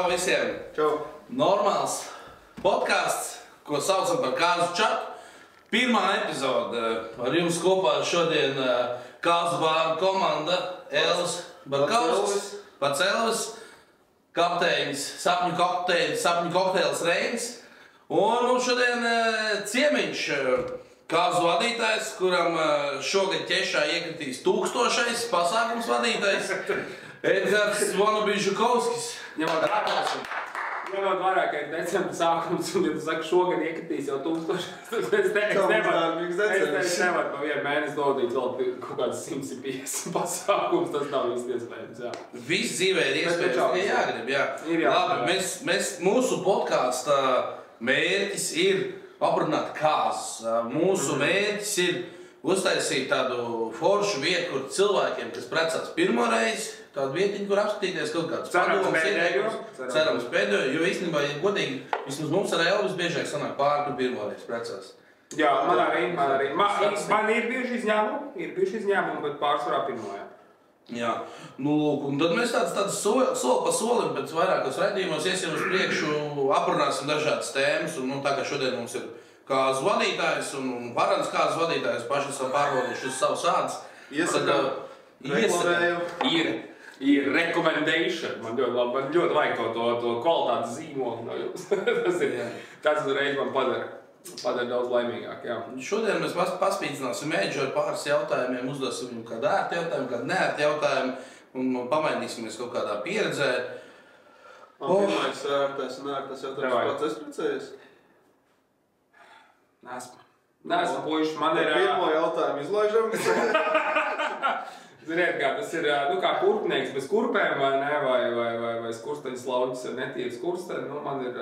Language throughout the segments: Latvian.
Čau visiem! Čau! Normāls podcasts, ko saucam par Kāzu čatu. Pirmā epizode ar jums kopā šodien Kāzu bāru komanda Elvis Barkauskas, pats Elvis, kapteinis, sapņu kokteils Reinis. Un mums šodien ciemiņš, Kāzu vadītājs, kuram šogad ķešā iekritīs 1000. pasākums vadītājs. Edgars Žukovskis. Ņemot vērā, ka ir decembra sākums, un ja tu saki, šogad iekritīs jau 1000, tad es nevaru pa vienu mēnesi dodīt vēl kaut kāds 150 pasākums, tas nav īsti iespējams, jā. Viss dzīvē ir iespējams, ka jāgrib, jā. Labi, mūsu podkāsta mērķis ir aprunāt kāzas. Mūsu mērķis ir uztaisīt tādu foršu vietu, kur cilvēkiem, kas precās pirmo reizi, tādu vietiņu, kur apskatīties kaut kādus padomus, cerams pēdējo, jo īstenībā, ja godīgi, vismaz mums ar Elvis biežāk sanāk pāri, kur pirmo reizi precās. Jā, man arī. Man ir bijuši izņēmumi, bet pārsvarā pirmo, jā. Jā, nu lūk, un tad mēs tādas soli pa solim, bet vairākos raidījumos iesim uz priekšu, aprunāsim dažādas tēmas, un tā kā šodien mums ir kāzu vadītājs un varans kāzu vadītājs, paši esam pārbaudījuši uz savus ādus. Ir recommendation. Man ļoti vajag to kvalitātes zīmolu no jums. Tas uzreiz man padara daudz laimīgāk, jā. Šodien mēs paspīdzināsim mēģu ar pāris jautājumiem, uzdosim viņu kādu ērtu jautājumu, kādu neērtu jautājumu un pamainīsimies kaut kādā pieredzē. Pirmais ērtais un ērtais jautājums, pats esi precējies? Neesmu puiši, man ir... Pirmo jautājumu izlaižam. Ziniet, kā tas ir, kā kurpnieks bez kurpēm, vai ne, vai skursteņas lauģis ar netīru skursteņu, man ir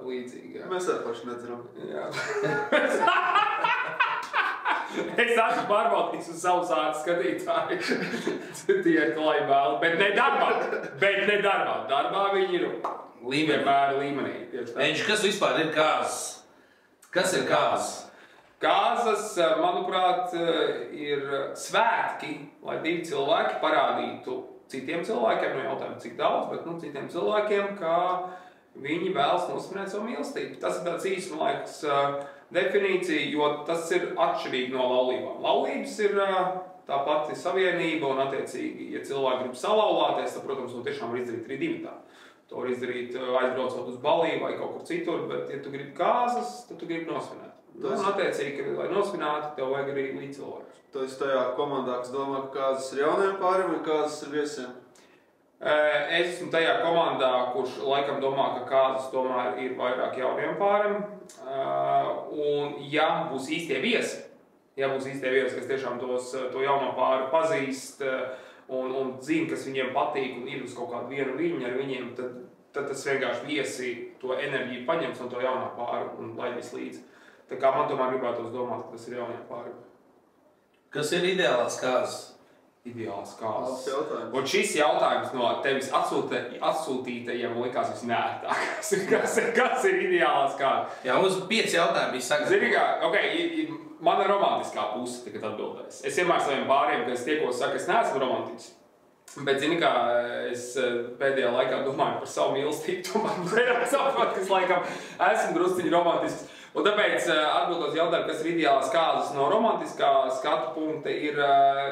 līdzīgi, jā. Mēs arī paši nedzeram. Jā. Es esmu pārbaudījis uz savu sātu skatītāju. Tie ir klāji bēli, bet ne darbā. Darbā viņi ir vienmēr līmenī. Enži, kas vispār ir kāzas? Kas ir kāzas? Kāzas, manuprāt, ir svētki, lai divi cilvēki parādītu citiem cilvēkiem, nu jautājumu cik daudz, bet citiem cilvēkiem, ka viņi vēlas nosvinēt savu mīlestību. Tas ir tāds īsuma laiks definīcija, jo tas ir atšķirīgi no laulībām. Laulības ir tā pati savienība un attiecīgi, ja cilvēki grib salaulāties, tad, protams, tiešām var izdarīt arī divi tā. To var izdarīt aizbraucot uz balīju vai kaut kur citur, bet ja tu gribi kāzas, tad tu gribi nosvinēt. Un attiecīgi, lai nosvinātu, tev vajag arī līdzcilvēkus. Tu esi tajā komandā, kas domā, ka kāzas ir jauniem pāriem vai kāzas ir viesiem? Es esmu tajā komandā, kurš laikam domā, ka kāzas tomēr ir vairāk jauniem pāriem. Un ja būs īstie viesi, kas tiešām to jauno pāri pazīst un zina, kas viņiem patīk un ir uz kaut kādu vienu viņu ar viņiem, tad tas vienkārši viesi to enerģiju paņems no to jaunā pāri un laidīs līdzi. Tā kā man tomēr gribētos domāt, ka tas ir jauniem pāriem. Kas ir ideālās kāzas? Ideālās kāzas. Jautājums. Un šis jautājums no tevis atsūtītajiem likās visnērtākās. Kas ir ideālās kāzas? Jā, mums 5 jautājumi bija sagatavoti. Zini kā, mana romantiskā puse tagad atbildēs. Es vienmēr saviem pāriem, kad es tiekos, saku, es neesmu romantiķis. Bet, zini kā, es pēdējā laikā domāju par savu mīlestību, tomēr saprot, ka es laikam esmu drusciņi romantisks. Un tāpēc, atbildot jautājumu, kas ir ideālās kāzas no romantiskā skatu punkta, ir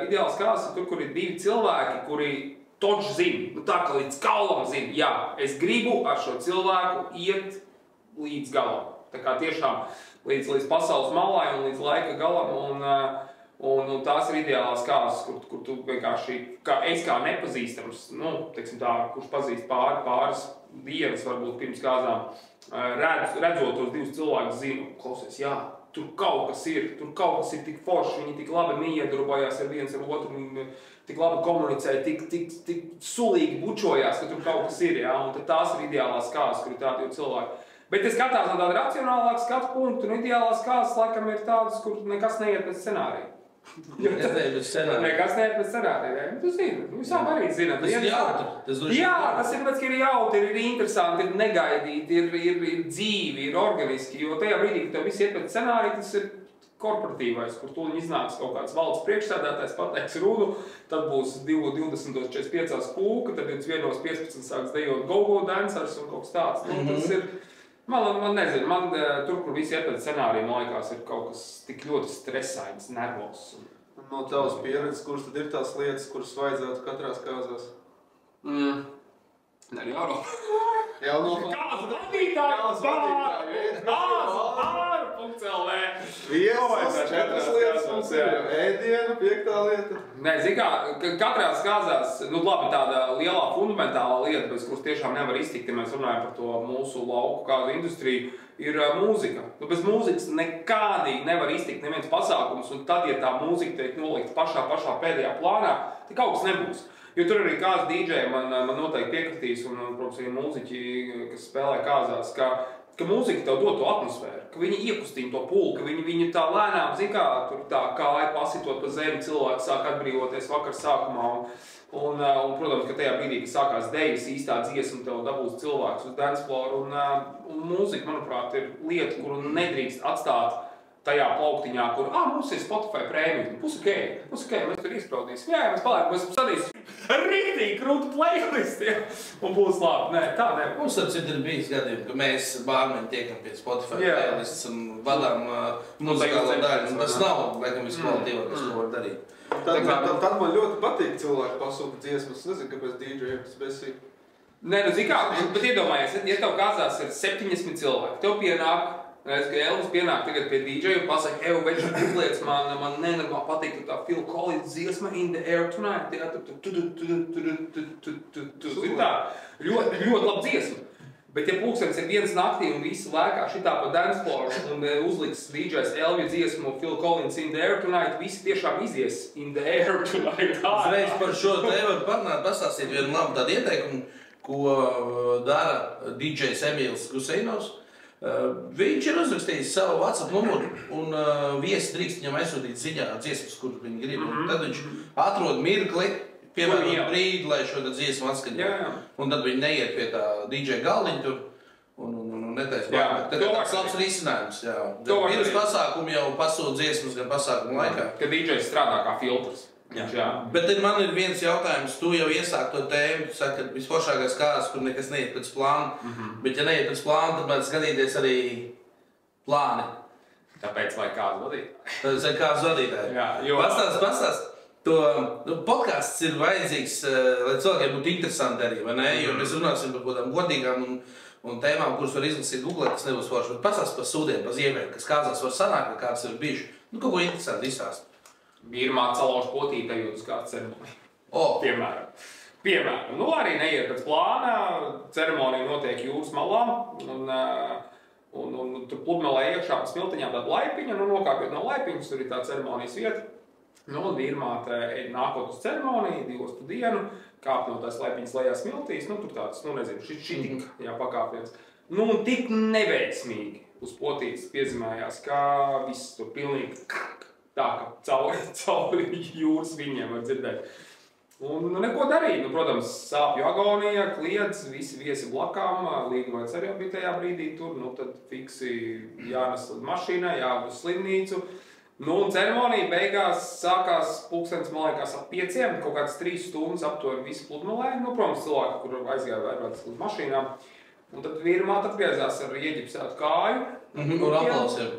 ideālas kāzas tur, kur ir divi cilvēki, kuri toči zina, tā kā līdz kaulam zina, jā, es gribu ar šo cilvēku iet līdz galam. Tā kā tiešām līdz pasaules malai un līdz laika galam, un tās ir ideālās kāzas, kur tu vienkārši, es kā nepazīstams, teiksim tā, kurš pazīst pāris dienas, varbūt pirms kāzām, redzot tos divus cilvēkus, zinu, klausies, jā, tur kaut kas ir tik forši, viņi tik labi miedarbojās ar viens ar otru, viņi tik labi komunicē, tik sulīgi bučojās, ka tur kaut kas ir, jā, un tad tās ir ideālās kāzas, kur ir tādi cilvēki. Bet ja skatās no tāda racionālāka skatu punktu, un ideālās kāzas laikam ir tādas, kur nekas neiet pēc scenārija. Nekas neiet pēc scenārija, tu zini, visām arī zina. Tas ir jautri. Jā, tas ir pēc, ka ir jautri, ir interesanti, ir negaidīti, ir dzīvi, ir organiski, jo tajā brīdī, kad tev viss iet pēc scenārija, tas ir korporatīvais, kur tūlīt iznāks kaut kāds valdes priekšsēdētājs, pateiks runu, tad būs 20:45 kūka, tad 21:15 sāks dejot go-go dancers un kaut kas tāds. Tas ir, man nezinu, man tur, kur visi iet pēc scenārija, man liekas, ir kaut kas tik ļoti stresains, nervos. No tavas pieredzes, kuras tad ir tās lietas, kuras vajadzētu katrās kāzās? Nē, jāro. Jā, no Kāzu vadītāji! Punkcelē! Viesos, 4 lietas mums ir. Ēdiena, 5. lieta. Nē, zin kā, katrās kāzās, labi, tāda lielā fundamentālā lieta, bez kuras tiešām nevar iztikt, ja mēs runājam par to mūsu lauku kāzu industriju, ir mūzika. Bez mūzikas nekādīgi nevar iztikt neviens pasākums, un tad, ja tā mūzika tiek nolikta pašā pēdējā plānā, tad kaut kas nebūs. Jo tur arī kāds DJ man noteikti piekritīs, un, protams, arī mūziķi, kas spēlē kāzās, ka mūzika tev dod to atmosfēru, ka viņi iekustina to pulku, ka viņi tā lēnām, zin kā, tur tā kāja pasitot pa zemi, cilvēki sāk atbrīvoties vakar sākumā, un, protams, ka tajā brīdī, kad sākās dejas, īstā dziesma tev dabūs cilvēks uz dancefloru, un mūzika, manuprāt, ir lieta, kuru nedrīkst atstāt tajā plauktiņā, kur, mums ir Spotify prēmiju, būs ok, mēs tur izpraudīsim, jā, mēs palēkam, mēs sadīsim rītīgi krūtu playlistiem, un būs labi, nē, tā ne. Mums ar citu ir bijis gadījumi, ka mēs bārmeni tiekam pie Spotify playlists un vadām muzikālo daļu, un tas nav, laikam, viskvalitīvāk, kas to var darīt. Tad man ļoti patīk cilvēki pasūta dziesmas, nezinu, kāpēc DJ tas besīgi. Nē, zin kā, bet iedomājies, ja tev kāzās ir 70 cilvēki, tev pienāk, redz, ka Elvis pienāk tagad pie DJ un pasaka, veči, uzliec man nenormāli patīk tā Phil Collins dziesma In the Air Tonight, jā, zin tā, ļoti laba dziesma. Bet ja pulkstenis ir viens naktī un visi lēkā šitā pa dancefloor un uzliks DJs Elvis dziesmu Phil Collins In the Air Tonight, visi tiešām izies In the Air Tonight. Uzreiz par šo tēmu parunāt, pastāstīt vienu labu tādu ieteikumu, ko dara DJs Emīls Guseinovs. Viņš ir uzrakstījis savu WhatsApp numuru un viesi drīkst viņam aizsūtīt ziņā dziesmas, kuras viņi grib. Tad viņš atrod mirkli, piemēram brīdi, lai šo dziesmu atskaņo. Un tad viņi neiet pie tā DJ galdiņa tur un netaisa pārmēt. Tad tāds labs risinājums. Pirms pasākumu jau pasūta dziesmas gan pasākumu laikā. Kad DJ strādā kā filtrs. Bet tad man ir viens jautājums, tu jau iesāk to tēmu, tu saki, ka visforšākais kāzas, kur nekas neiet pēc plāna, bet ja neiet pēc plāna, tad man skatīties arī plāni. Tāpēc vai kāzu vadītāji? Tāpēc vai kāzu vadītāji. Pastāst, to podcasts ir vajadzīgs, lai cilvēkiem būtu interesanti arī, vai ne? Jo mēs runāsim par kādām godīgām un tēmām, kuras var izlasīt Google, tas nebūs forši. Bet pastāst par sūdiem, par ziemēm, kas kāzās var sanākt, vai kāds ir bijuši. Kaut ko interesanti izstāst. Birmā calaušu potīte jūtas kāds ceremonija. Piemēram. Arī neiet pēc plāna, ceremonija notiek jūras malā, un tur pludmalē iekšā pa smiltiņām tāda laipiņa, nokāpjot no laipiņas, tur ir tā ceremonijas vieta. Birmāte nākot uz ceremoniju, 2 pa dienu, kāp no tās laipiņas lejā smiltīs, tur tāds, šitik, pakāpiens. Un tik neveiksmīgi uz potītes piezemējās, kā viss tur pilnīgi tā, ka cauri jūras viņiem var dzirdēt. Un neko darīt. Protams, sāpju agonija, kliedz, visi viesi blakām, Līgavaids arī bija tajā brīdī tur, tad fiksi jānes mašīnai, jābūt uz slimnīcu. Un ceremonija beigās sākās pulkstenis, man liekas, ap 5, kaut kāds 3 stundas aptuveni visi pludmalē. Protams, cilvēki, kur aizgāja vairākas uz mašīnām. Un tad Birmāte atgriezās ar ieģipsētu kāju. Un aplausiem.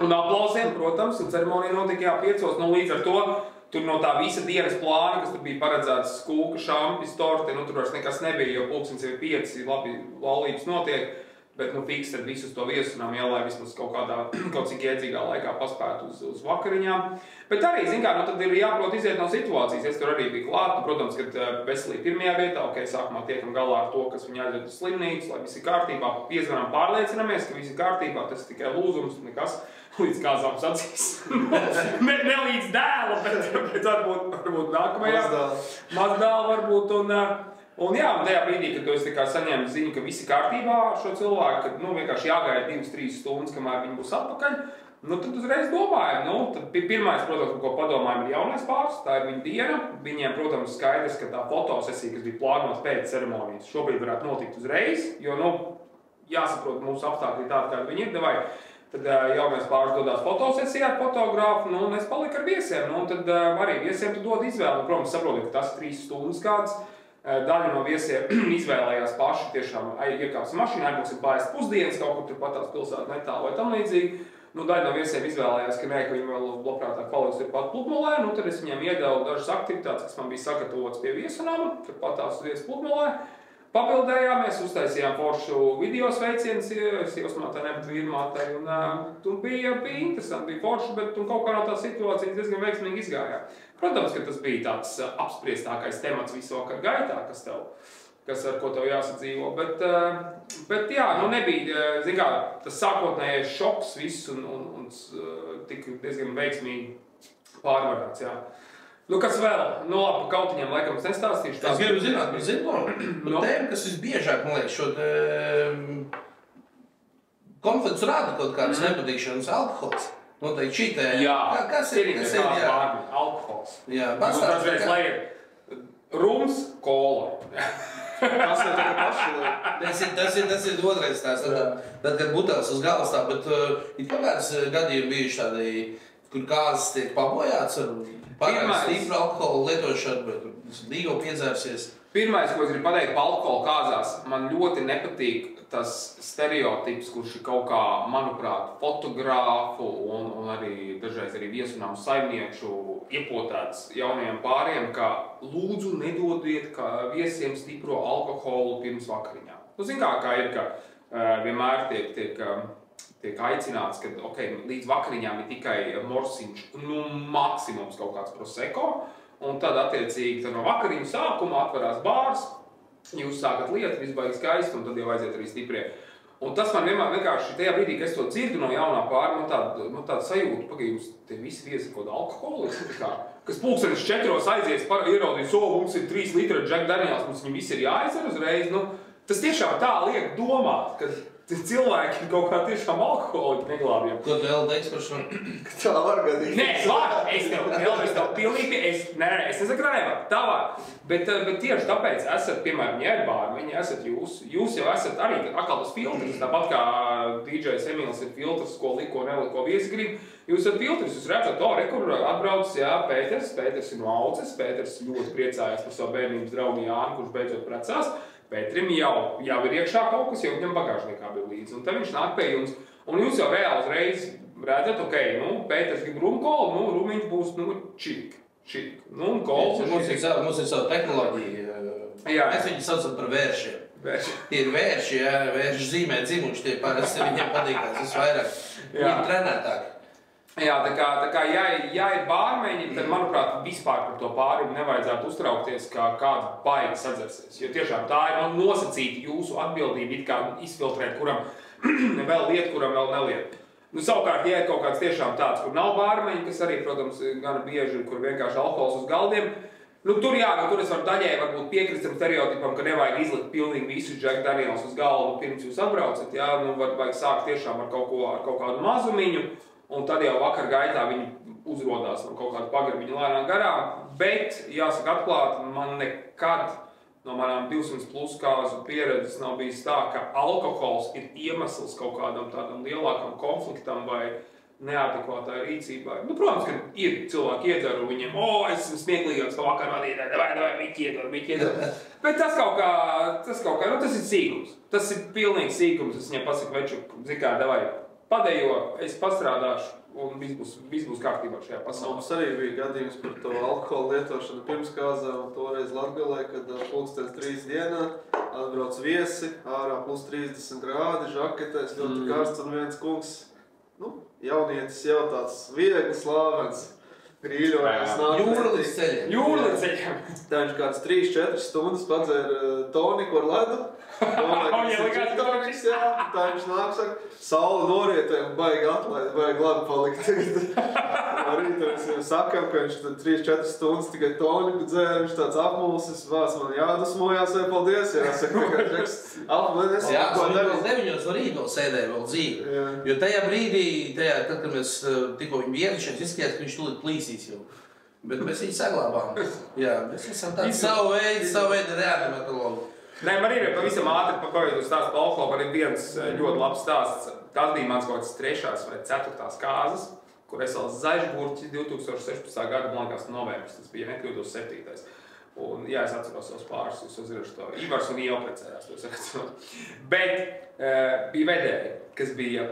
Un aplausiem, protams, un ceremonija notika 5. Līdz ar to tur no tā visa dienas plāna, kas tur bija paredzēts skūka, šampis, torti, tur vairs nekas nebija, jo pulkstenis ir 5, labi, laulības notiek. Bet fiks tad visus to viesunām lai vismaz kaut cik iedzīgā laikā paspētu uz vakariņām. Bet arī, tad ir jāprot iziet no situācijas. Es tur arī biju klāt, protams, kad veselība pirmajā vietā, sākumā tiekam galā ar to, kas viņu aizved uz slimnīcu, lai viss ir kārtībā, piezvanām, pārliecinamies, ka viss ir kārtībā, tas ir tikai lūzums, nekas līdz kāzām sacīs. ne līdz dēla, bet varbūt nākamajā. Mazdēla varbūt. Un tajā brīdī, kad tu esi saņēmis ziņu, ka viss ir kārtībā ar šo cilvēku, kad vienkārši jāgaida 2-3 stundas, kamēr viņi būs atpakaļ, tad uzreiz domājam. Tad pirmais, protams, ko padomājam, ir jaunais pāris, tā ir viņa diena. Viņiem, protams, skaidrs, ka tā fotosesija, kas bija plānota pēc ceremonijas, šobrīd varētu notikt uzreiz, jo, jāsaprot, mūsu apstākļi tādi, kādi viņi ir. Tad jau mēs pāris dodās fotosesijā ar fotogrāfu, nu, un es paliku ar viesiem. Nu, un tad arī viesiem tu dod izvēli. Protams, saprotu, ka tas 3 stundas kāds. Daļa no viesiem izvēlējās paši tiešām iekāpsim mašīnā, aizbūksim pāriest pusdienas, kaut kur turpat tās pilsētas netālu vai tam līdzīgi. Nu, daļa no viesiem izvēlējās, ka nē, ka viņi vēl labprātāk paliks turpat Pludmalē. Nu, tad es viņiem iedevu dažas aktivitātes, kas man bija sagatavotas pie viesunām, turpat tās viesas Pludmalē. Papildējāmies, uztaisījām foršu video sveicienus, sievasmātei, nebūtu vīrmātei, un bija interesanti, bija forši, bet kaut kā no tā situācijas diezgan veiksmīgi izgājā. Protams, ka tas bija tāds apspriestākais temats visu vakar gaitā, kas ar ko tev jāsadzīvo, bet jā, nu nebija, zin kā, tas sākotnējais šoks viss un tika diezgan veiksmīgi pārvarāts, jā. Nu, kas vēl? Nu, labi, pa kautiņiem laikam es nestāstīšu. Es gribu zināt, par tēmu, kas visbiežāk, man liekas, šo konfliktus rāda kaut kādas nepatīkšanas alkohols. Noteikti šī tēma. Jā, kas ir alkohols. Jā, pastāst. Dažreiz, lai ir rums, kola. Tas ir tā kā paši. Tas ir otrais tās. Tad, kad butelis uz galvas tā, bet ir kāds gadījumi bijuši tādi, kur kāzas tiek pabojāts ar stīpru alkoholu lietošanu, bet līgo piedzērsies. Pirmais, ko es gribu pateikt par alkoholu kāzās, man ļoti nepatīk tas stereotips, kurš ir kaut kā, manuprāt, fotogrāfu un arī dažreiz arī viesunām saimnieču iepotēts jaunajiem pāriem, ka lūdzu nedodiet viesiem stipro alkoholu pirms vakariņām. Nu, zin kā ir, ka vienmēr tiek aicināts, ka līdz vakariņām ir tikai morsiņš, nu maksimums kaut kāds prosecco, un tad attiecīgi no vakariņu sākuma atverās bārs, jūs sākat lietu, viss baigs skaisti, un tad jau aiziet arī stiprie. Un tas man vienkārši tajā brīdī, kad es to dzirdu no jaunā pāra, man tāda sajūta, pagaidījums, tie visi viesi kaut kāda alkoholi, kas pulkstenis 4 aizies, ieraudīs, mums ir 3 litri Jack Daniels, mums viņi visi ir jāizdzer uzreiz, nu, tas tiešām tā liek domāt, ka cilvēki kaut kā tiešām alkoholiķi neglābjam. Ko tu vēl teiks par šo? Tā var gadīt. Nē, var, es tev pilnīgi, es nesaku, ka nevar, tā var. Bet tieši tāpēc esat, piemēram, ģērbārmeņi, esat jūs jau esat arī atkal tas filtrs, tāpat kā DJs Emīls ir filtrs, ko liko, neliko viesi grib, jūs esat filtrs, jūs redzat, rekur atbraucis, jā, Pēters ir no Auces, Pēters ļoti priecājās par savu bērnības draugu Jānu, kurš beidzot precās. Pētrim jau ir iekšā kaut kas, jau viņam bagāžniekā bija līdzi. Un tad viņš nāk pie jums, un jūs jau reāli uzreiz redzat, Pēters grib rumkolu, rumiņš būs, čik. Un kols ir mums ir savu tehnoloģiju. Jā. Mēs viņu saucam par vēršiem. Tie ir vērši, jā, vērši zīmē dzimuši, tie parasti viņiem patīkās visvairāk. Viņi ir trenētāki. Jā, tā kā ja ir bārmeņi, tad, manuprāt, vispār par to pārumu nevajadzētu uztraukties, kā kāda baigi sadzersies. Jo tiešām tā ir nosacīta jūsu atbildība, it kā izfiltrēt, kuram vēl liet, kuram vēl neliet. Nu, savukārt, ja ir kaut kāds tiešām tāds, kur nav bārmeņi, kas arī, protams, gana bieži ir, kur vienkārši alkohols uz galdiem, tur es varu daļai varbūt piekrist tam stereotipam, ka nevajag izlikt pilnīgi visu Jack Daniels uz galvu pirms jūs atbraucat, jā, vajag sākt tiešām ar kaut kādu mazumiņu, un tad jau vakar gaitā viņi uzrodās no kaut kāda pagarbiņa lēnām garām, bet, jāsaka atklāt, man nekad no manām 200 plus kāzu pieredzes nav bijis tā, ka alkohols ir iemesls kaut kādam tādam lielākam konfliktam vai neadekvātai rīcībai. Nu, protams, ka ir cilvēki iedzer un viņiem, es esmu smieklīgāks, ka vakar vadītāji, davai, viņi iedzer. Bet tas kaut kā, tas ir sīkums. Tas ir pilnīgi sīkums. Es viņiem pasaku, veču, zikā, davai, padejo, es pastrādāšu. Un viss būs kārtībā šajā pasaulē. Mums arī bija gadījums par to alkoholu lietošanu pirms kāzām, toreiz Latgalē, kad pulkstens 3 dienā atbrauc viesi, ārā plus 30 grādi, žaketēs, ļoti karsts un viens kungs, jaunietis jau tāds viegli slāvens, grīļojās nāk. Jūrlīdz ceļiem. Tā viņš kāds 3-4 stundas padzēra toniku ar ledu. Tā viņš nāk, saka, saule norietē un baigi atlaid, baigi labi palikt. Arī mēs sakam, ka viņš 3-4 stundas tikai toniku dzēra, viņš tāds apmulsis, vās man jādusmojās, vai paldies, jāsaka, ka Džeks apmulsis. Jā, vēl 9 no rīta vēl sēdēja vēl dzīvi. Jo tajā brīdī, tad, kad mēs tikko viņu iedušies, izskatījās, ka viņš tūlīt plīsīs jau. Bet mēs viņu saglābām. Jā, mēs esam tādi savu veidu reanimatologi. Nē, man ir pavisam ātri pabeidzot stāstu par alkoholu, man ir viens ļoti labs stāsts. Tas bija mans kaut kāds 3. vai 4. kāzas, kur es vēl Zaļgurķis 2016. gada, man liekas, novembris, tas bija nekļūdos 7. Un, jā, es atceros savus pāris, jūs uzrašu to. Ivars un Ieva precējās, to es atceros. Bet bija vedēji, kas bija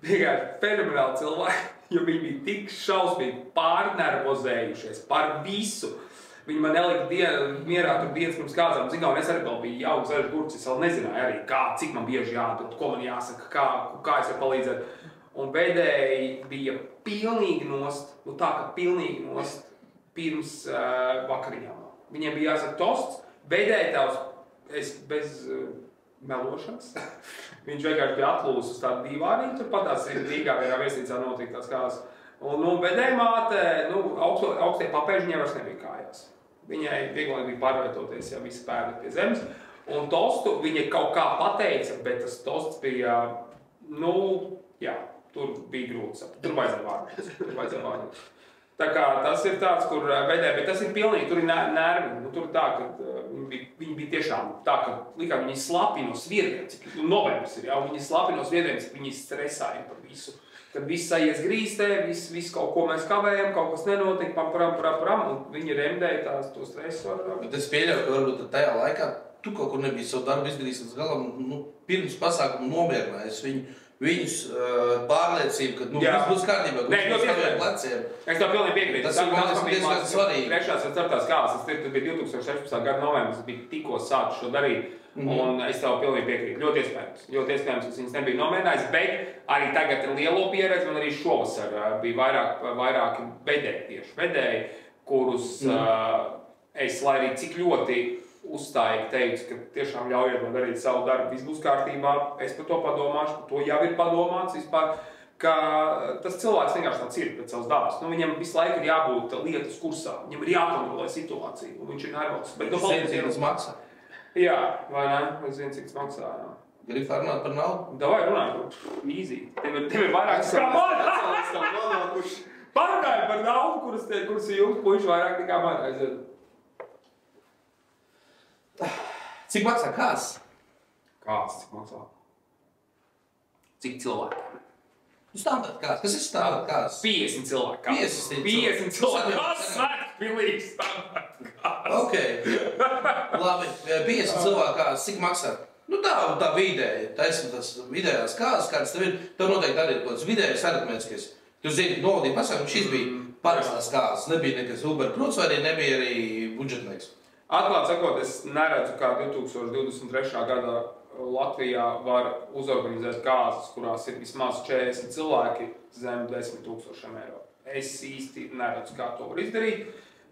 vienkārši fenomenāli cilvēki, jo viņi bija tik šausmīgi pārnervozējušies par visu. Viņi man nelika mierā tur dienas pirms kāzām. Zinām, es arī vēl biju jauns Zaļgurķis, es vēl nezināju arī, cik man bieži jādod, ko man jāsaka, kā es varu palīdzēt. Un vedēji bija pilnīgi nost, tā kā pilnīgi nost pirms vakariņām. Viņiem bija jāsaka tosts, vedēji tavs, es bez melošanas. Viņš vienkārši bija atlūsis uz tādu dīvāniņu, tur patās Rīgā vienā viesnīcā notika tās kāzas. Un vedēja māte, augstie papēži viņai vairs nebija kājās. Viņai vieglāk bija pārvietoties, ja visi pērni pie zemes. Un tostu viņa kaut kā pateica, bet tas tosts bija, tur bija grūts. Tur vajadzēja vārnīt. Tā kā tas ir tāds, kur vedēja, bet tas ir pilnīgi, tur ir nervi. Tur ir tā, ka viņi bija tiešām tā, ka likām viņi slapi no sviedriem, cik novembris ir, viņi slapi no sviedriem, cik viņi stresāja par visu. Kad viss aizies grīstē, viss kaut ko mēs kavējam, kaut kas nenotika, un viņi remdēja to stresu. Bet es pieļauju, ka varbūt tajā laikā tu kaut kur nebija savu darbu izdarījis līdz galam, pirms pasākumu nomierinājies viņus pārliecību, ka viss būs kārtībā, ka viņš saviem pleciem. Es tev pilnīgi piekrītu. Tas ir diezgan svarīgi. 3. un 4. kāzas, tas bija 2016. gada novembris, es biju tikko sācis šo darīt. Un es tev pilnīgi piekrītu. Ļoti iespējams, ka viņas nebija nomērinājis, bet arī tagad ir lielo pieredzi, un arī šovasar bija vairāki vedēji, kurus es, lai arī cik ļoti uzstājīgi teicu, ka tiešām ļaujiet man darīt savu darbu, viss būs kārtībā, es par to padomāšu, par to jau ir padomāts vispār, ka tas cilvēks vienkārši tāds ir pēc savas dabas. Viņam visu laiku ir jābūt lietas kursā, viņam ir jākontrolē situācija, un viņš ir nervos. Bet Zini, maksā? Jā, vai ne? Es zinu, cik tas maksā, jā. Gribu runāt par naudu? Davai runāt, easy. Tev ir vairāk kā man. Parunāju par naudu, kuras ir jums puiši vairāk nekā man aiziet. Cik maksā kāds? Kāds cik maksā? Cik cilvēki? Standarta kāds. Kas ir standarta kāds? 50 cilvēki. 50 cilvēki. Kas sāk pilnīgi standarta kāds? Ok. Labi. 50 cilvēki kāds. Cik maksā? Tā vidēji. Taisam tas vidējās kāds, kāds tev ir. Tev noteikti arī ir kaut kāds vidējais aritmētiskais. Tu zini, novadīja pasākumu, šis bija parastās kāds. Nebija nekas Uber krūts, vai arī nebija arī budžetnieks. Atklāt sakot, es neredzu, kā 2023. gadā Latvijā var uzorganizēt kāzas, kurās ir vismaz 40 cilvēki zem 10 000 eiro. Es īsti neredzu, kā to var izdarīt.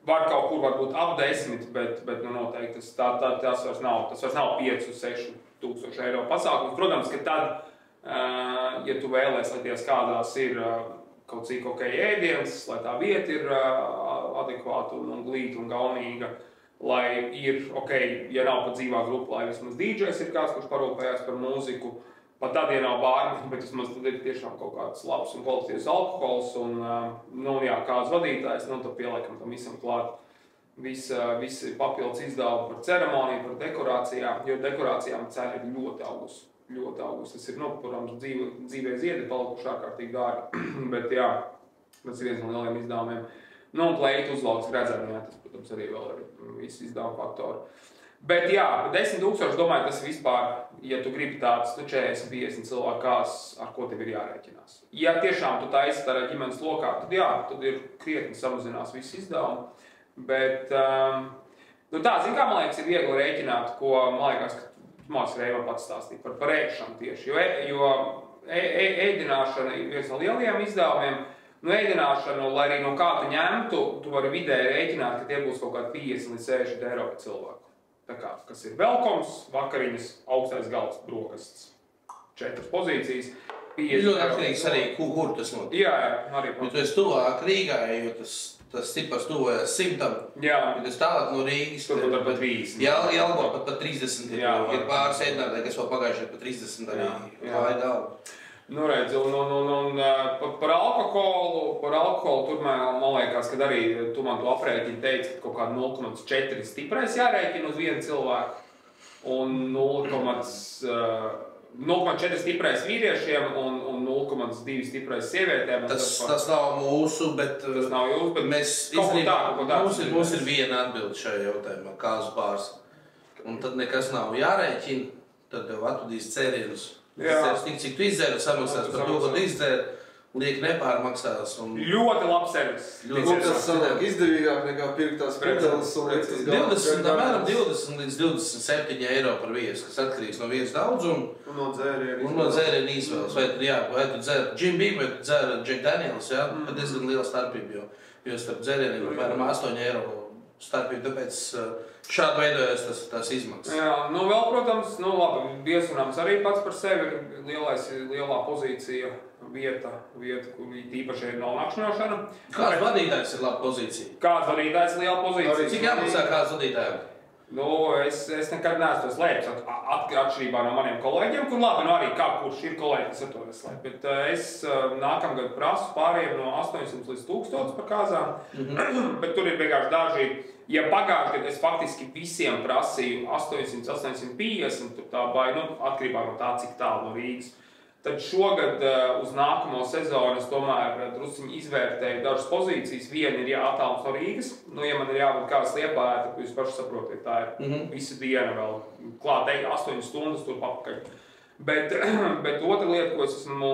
Var kaut kur varbūt ap 10, bet noteikti tas vairs nav 5-6 000 eiro pasākums. Protams, ka tad, ja tu vēlēs, lai tajās kādās ir kaut cik ēdienas, lai tā vieta ir adekvāta un glīta un gaumīga, lai ir, ja nav pat dzīvā grupa, lai vismaz DJs ir kāds, kurš parūpējās par mūziku, pat tad, ja nav bārni, bet vismaz tad ir tiešām kaut kāds labs un kvalitīvs alkohols un, kāds vadītājs, tad pieliekam tam visam klāt visi papildus izdevumi par ceremoniju, par dekorācijām, jo dekorācijām cena ir ļoti augus. Tas ir, protams, dzīvē ziedi palikuši ārkārtīgi dārgi, bet jā, tas ir viens no lieliem izdevumiem. Un kleitu uzlauks redzami, tas, protams, arī vēl ir visi izdevuma faktori. Bet jā, 10 000, domāju, tas vispār, ja tu gribi tāds 40-50 cilvēku kāds, ar ko tev ir jārēķinās. Ja tiešām tu taisi tādā ģimenes lokā, tad jā, tad ir krietni samazinās visi izdevumi. Bet, zin kā, man liekas, ir viegli rēķināt, ko, man liekas, ka māks Reiva pats stāstīja par ēšanu tieši, jo ēdināšana ir viens no lielajiem izdevumiem. Ēdināšanu, lai arī no kā tu ņemtu, tu vari vidēji rēķināt, ka tie būs kaut kādi 50 līdz 60 eiro par cilvēku. Tā kā, kas ir velkoms, vakariņas, augstais galds, brokastis, 4 pozīcijas, 50 eiro. Ļoti atkarīgs arī, kur tas notiek. Jā, arī. Jo tu esi tuvāk Rīgai, jo tas cipars tuvojas 100. Jā. Ja tas tālāk no Rīgas. Tur pat 30. Jelgavā pat 30. Ir pāris ēdinātāji, kas vēl pagājuši par 30 arī. Jā. Daudz. Redz, un par alkoholu tur man liekas, ka arī tu man to aprēķini teici, ka kaut kāda 0,4 stiprais jārēķina uz vienu cilvēku. un 0,4 stiprais vīriešiem un 0,2 stiprais sievietēm. Tas nav mūsu, bet tas nav jūsu, bet mēs izdarījām, mums ir viena atbilde šajā jautājumā, kāzu bārs. Un tad nekas nav jārēķina, tad tev atvedīs cērienus. Cik tu izdzēri, samaksās par to, ko tu izdzēri, liek nepārmaksās. Ļoti labs servis. Tas sanāk izdevīgāk nekā pirktās pudeles un liek tas galvas. 20 līdz 27 eiro par viesu, kas atkarīgs no viesu daudzuma. Un no dzērienu izvēles. Vai tu dzer Jim Beam, vai tu dzer Jack Daniels, jā? Tad diezgan liela starpība, jo starp dzērieniem apmēram 8 eiro starpība, tāpēc šādi veidojas tās izmaksas. Jā, vēl, protams, labi, viesunāms arī pats par sevi ir lielā pozīcija, vieta, kur īpaši ir nonākšanošana. Kāds vadītājs ir laba pozīcija? Kāds vadītājs ir liela pozīcija? Cik jāmaksā kāds vadītājiem? Es nekad neesmu to slēpis, atšķirībā no maniem kolēģiem, kur labi, arī kurš ir kolēģis ar to slēpt. Bet es nākamgad prasu pāriem no 800 līdz 1000 par kāzām, bet tur ir vienkārši daži. Ja pagājuši gadu es faktiski visiem prasīju 800, 850, tur tā vai, atkarībā no tā, cik tālu no Rīgas. Tad šogad uz nākamo sezonu es tomēr drusciņi izvērtēju dažas pozīcijas. Viena ir jāattālums no Rīgas. Ja man ir jābūt kāds Liepājā, tad jūs paši saprotiet, tā ir visa diena vēl klāt 8 stundas tur papakaļ. Bet otra lieta, ko es esmu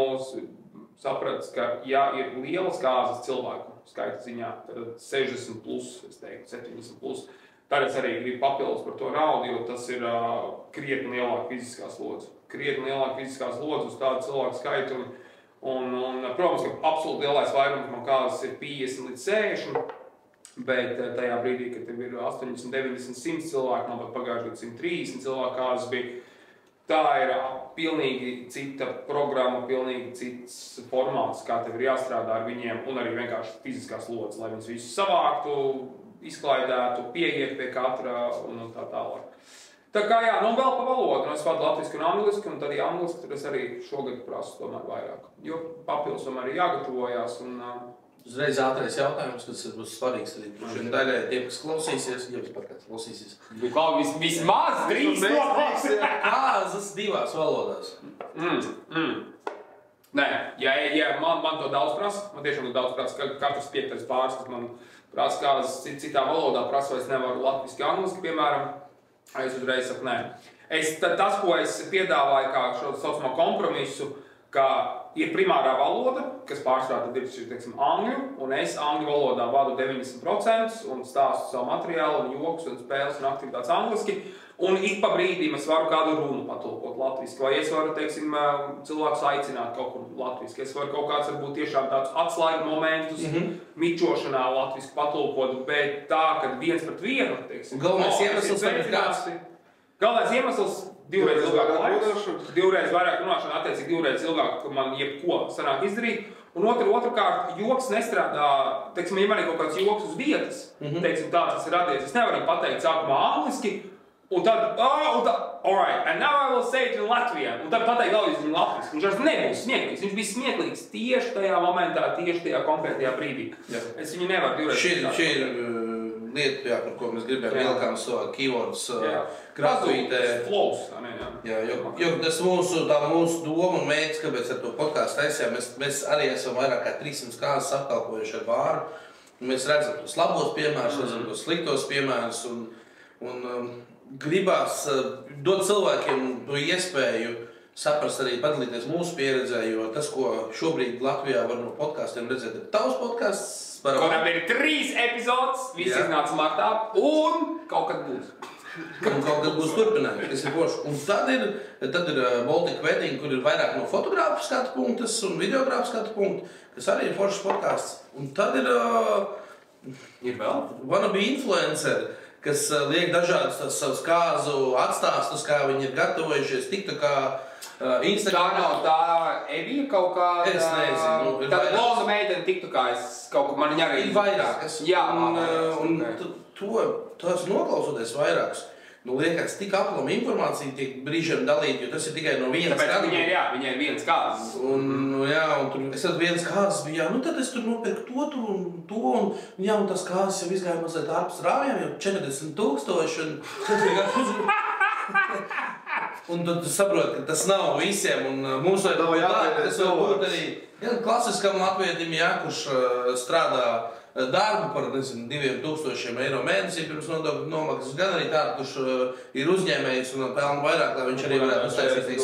sapratis, ka ja ir lielas kāzas cilvēku skaita ziņā, tad 60 plus, es teiktu, 70 plus, tad es arī gribu papildus par to naudu, jo tas ir krietni lielāka fiziskā slodze. Krietni lielāka fiziskā slodze uz tādu cilvēku skaitu. Un, protams, ka absolūti lielais vairums man kāzas ir 50 līdz 60, bet tajā brīdī, kad tev ir 80, 90, 100 cilvēku, man pat pagājušajā gadu 130 cilvēku kāzas bija, tā ir pilnīgi cita programma, pilnīgi cits formāts, kā tev ir jāstrādā ar viņiem, un arī vienkārši fiziskā slodze, lai viņus visus savāktu, izklaidētu, pieiet pie katra un tā tālāk. Tā kā jā, vēl pa valodu, es vadu latviski un angliski, un tad angliski, tad es arī šogad prasu tomēr vairāk. Jo papildus arī jāgatavojās un... Uzreiz ātrais jautājums, kas būs svarīgs arī šodien daļai tiem, kas klausīsies, jau vispār kāds klausīsies. Vismaz 3 noklausīs! Kāzas 2 valodās? Nē, ja man to daudz prasa, man tiešām daudz prasa, katrs 5. pāris, kas man prasa kāzas citā valodā, prasa, vai es nevaru latviski, angliski, piemēram, es uzreiz saku nē. Tas, ko es piedāvāju kā šo saucamā kompromisu, ka ir primārā valoda, kas pārsvarā tad ir, teiksim, angļu, un es angļu valodā vadu 90% un stāstu savu materiālu, un joks, un spēles un aktivitātes angliski, un ik pa brīdim es varu kādu runu patulkot latviski, vai es varu, teiksim, cilvēkus aicināt kaut kur latviski, es varu kaut kāds varbūt tiešām tādus atslēgu momentus mičošanā latviski patulkot, bet tā, kad 1-1, teiksim, galvenais iemesls tam ir kāds? Galvenais iemesls divreiz ilgāk laiks, divreiz vairāk runāšana, attiecīgi divreiz ilgāk man jebko sanāk izdarīt. Un otrkārt, joks nestrādā, teiksim, ja man ir kaut kāds joks uz vietas, teiksim, tāds tas ir radies, es nevaru pateikt sākumā angliski, un tad, alright, and now I will say it in Latvian, un tad pateikt vēlreiz viņu latviski. Viņš vairs nebūs smieklīgs, viņš bija smieklīgs tieši tajā momentā, tieši tajā konkrētajā brīdī. Es viņu nevaru divreiz. Šī ir lieta, par ko mēs gribējām ielikām savā keywords grafītē. Flows, jo tas mūsu doma un mērķis, kāpēc ar to podcastu taisījām, mēs arī esam vairāk kā 300 kāzas apkalpojuši ar vāru. Mēs redzam tos labos piemērus, redzam tos sliktos piemērus un gribās dot cilvēkiem to iespēju saprast arī padalīties mūsu pieredzē, jo tas, ko šobrīd Latvijā var no podkastiem redzēt, ir tavs podcasts. Kuram ir 3 epizodes, viss iznāca martā, un kaut kad būs. Un kaut kad būs turpinājumi, kas ir forši. Un tad ir Baltic Wedding, kur ir vairāk no fotogrāfu skatu punktas un videogrāfu skatu punktu, kas arī ir foršs podcasts. Un tad ir vēl wannabe influenceri, kas liek dažādus savus kāzu atstāstus, kā viņi ir gatavojušies, tiktu kā Instagram. Tā nav tā Evija kaut kā... Es nezinu. Tā blonda meitene tiktu kā es kaut ko man arī... Ir vairākas. Jā. Un tos noklausoties vairākus, liekas, tik aplama informācija tiek brīžiem dalīt, jo tas ir tikai no vienas kāzas. Tāpēc viņai ir viens kāzas. Un tur es tad viens kāzas bija, tad es tur nopirku to, un tas kāzas jau izgāja mazliet ārpus rāvjām, jau 40,000, un Un tu saproti, ka tas nav visiem, un mūsu nav jāpēdē tas var būt arī klasiskam latvietim, kurš strādā darbu par, nezinu, 2000 eiro mēnesī pirms nodokļu nomaksas, gan arī tādu, kurš ir uzņēmējs un pelna vairāk, lai viņš arī varētu uztaisīt.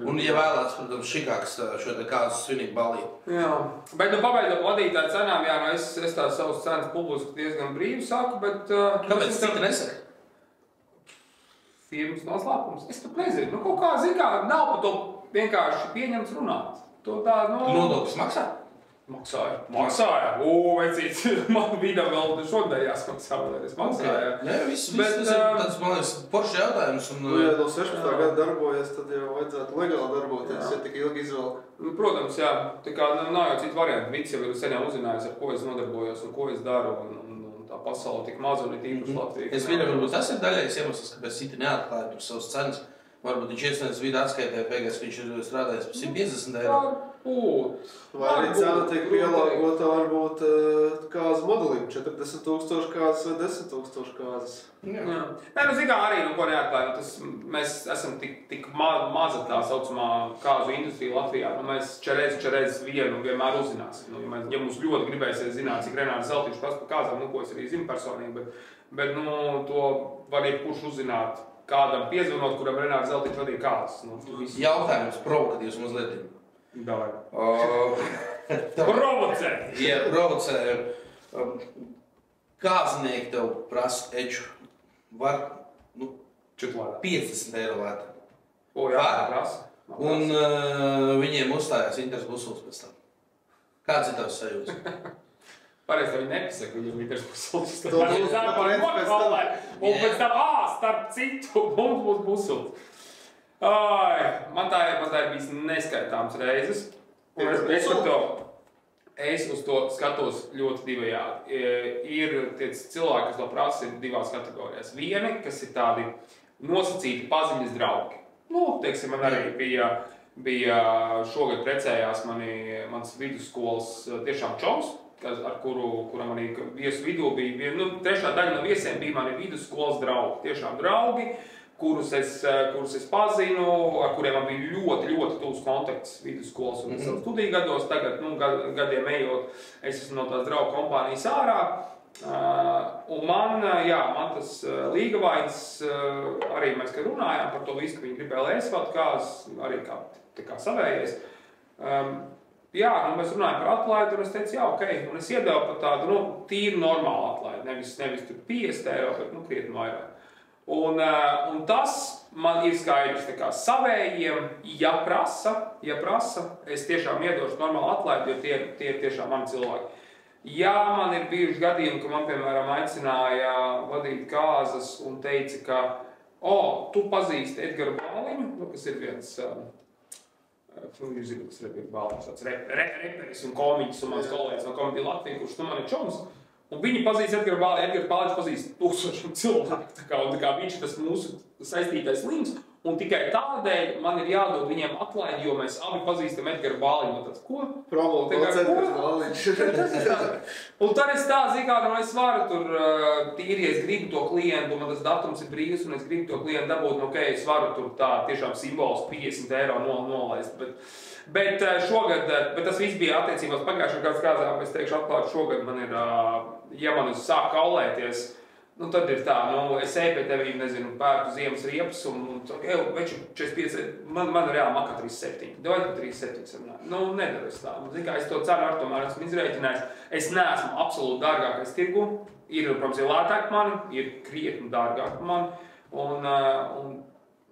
Un, ja vēlēts, protams, šikāks šo te kādu svinīgu balīti. Jā, bet pabeidzot vadītāju cenām, jā, es tās savus cenas publiski diezgan brīvi saku, bet... Kāpēc citi nesaka? Firmas noslēpums. Es pat nezinu, kaut kā, zin kā, nav par to vienkārši pieņemts runāt. To tā, Nodokļus maksā? Maksāja. Vecīts, man vidam vēl šodien jāsmaksā, vēl es maksāju. Jā, viss tāds, man liekas, foršs jautājums. Ja no 16. gada darbojas, tad jau vajadzētu legāli darboties, ja tik ilgi izvēl. Protams, jā. Tā kā nav jau citu variantu. Vits jau ir seniem uzzinājis, ar ko es nodarbojos un ko es daru. Un tā pasaule tik maza un ir tīpaši Latvija. Es vienam, varbūt tas ir daļais iemesls, kāpēc citi neatklāja tur savas cenas. Varbūt viņš iesniedz vidu atskaitē, beigās viņš ir strādājis par 150 eiro. Vai arī cena tiek pielāgota varbūt kāzu modelim, 40,000 kāzas vai 10,000 kāzas. Jā. Nē, zin kā arī, ko neatklāja, mēs esam tik maza tā saucamā kāzu industrija Latvijā. Mēs čerēs vienu vienmēr uzzināsim. Ja mums ļoti gribēsies zināt, cik Renārs Zeltiņš prasa par kāzām, ko es arī zinu personīgi, bet to var jebkurš uzzināt. Kādam piezvanot, kuram Renārs Zeltiņš vadīja kāzas. Jautājums provokatīvs mazliet. Davai. Provocē! Jā, provocē. Kāznieki tev prasa eču. Var 50 eiro lētā. Jā, prasa. Un viņiem uzstājās Inters Busuls pēc tam. Kāds ir tavs sajūtas? Pareizi, viņi nepasaka, viņam Inters Busuls. Un pēc tam, starp citu, mums būs Busuls. Man tā ir bijis neskaitāms reizes. Es uz to skatos ļoti divējādi. Ir tie cilvēki, kas to prasa, ir divās kategorijās. Vieni, kas ir tādi nosacīti paziņas draugi. Teiksim, man arī bija šogad precējās mans vidusskolas tiešām čoms, ar kuram arī viesu vidū bija. Trešā daļa no viesiem bija mani vidusskolas draugi. Tiešām draugi, kurus es pazinu, ar kuriem man bija ļoti, ļoti tuvs kontakts vidusskolas un studiju gados. Tagad, gadiem ejot, es esmu no tās draugu kompānijas ārā. Un man tas Līgavaits, arī mēs, kad runājām par to visu, ka viņi gribēja lēsvāt kāzas, arī kā savējais. Mēs runājam par atlaidi, un es teicu, ok, un es iedevu par tādu, tīri normālu atlaidi, nevis tur 50 eiro, bet, krietni vairāk. Un tas man ir skaidrs, tā kā savējiem, ja prasa, es tiešām iedošu normālu atlaidi, jo tie ir tiešām mani cilvēki. Ja man ir bijuši gadījumi, ka man, piemēram, aicināja vadīt kāzas un teica, ka, tu pazīsti Edgaru Bāliņu, kas ir viens, jūs zināt, kas ir Bāliņš, tāds reperis un komiķis un mans kolēģis no Komedija Latvija, kurš man ir čoms. Un viņi pazīst Edgaru Bāliņu, Edgars Bāliņš pazīst 1000 cilvēku. Un viņš ir tas mūsu saistītais links. Un tikai tādēļ man ir jādod viņiem atlaidi, jo mēs abi pazīstam Edgaru Bāliņu. Tāds, ko? Promotots Edgars Bāliņš. Un tad es tā, es varu tur tīri, ja es gribu to klientu, man tas datums ir brīvs, un es gribu to klientu dabūt, es varu tur tā tiešām simbols 50 eiro nolaist. Bet šogad, tas viss bija attiecībās pagājušajā gadas kāzām, es teikšu atklāt, šogad man ir, ja man sāk kaulēties, tad ir tā, es eju pie tevīm, nezinu, pērku ziemas riepas un veču 45, man reāli makā 37, vai 37 sarunā. Nedaru es tā. Es to cenu ar tomēr esmu izrēķinājis. Es neesmu absolūti dārgākais tirgu. Ir, protams, ir lētāk mani, ir krietni dārgāk mani. Un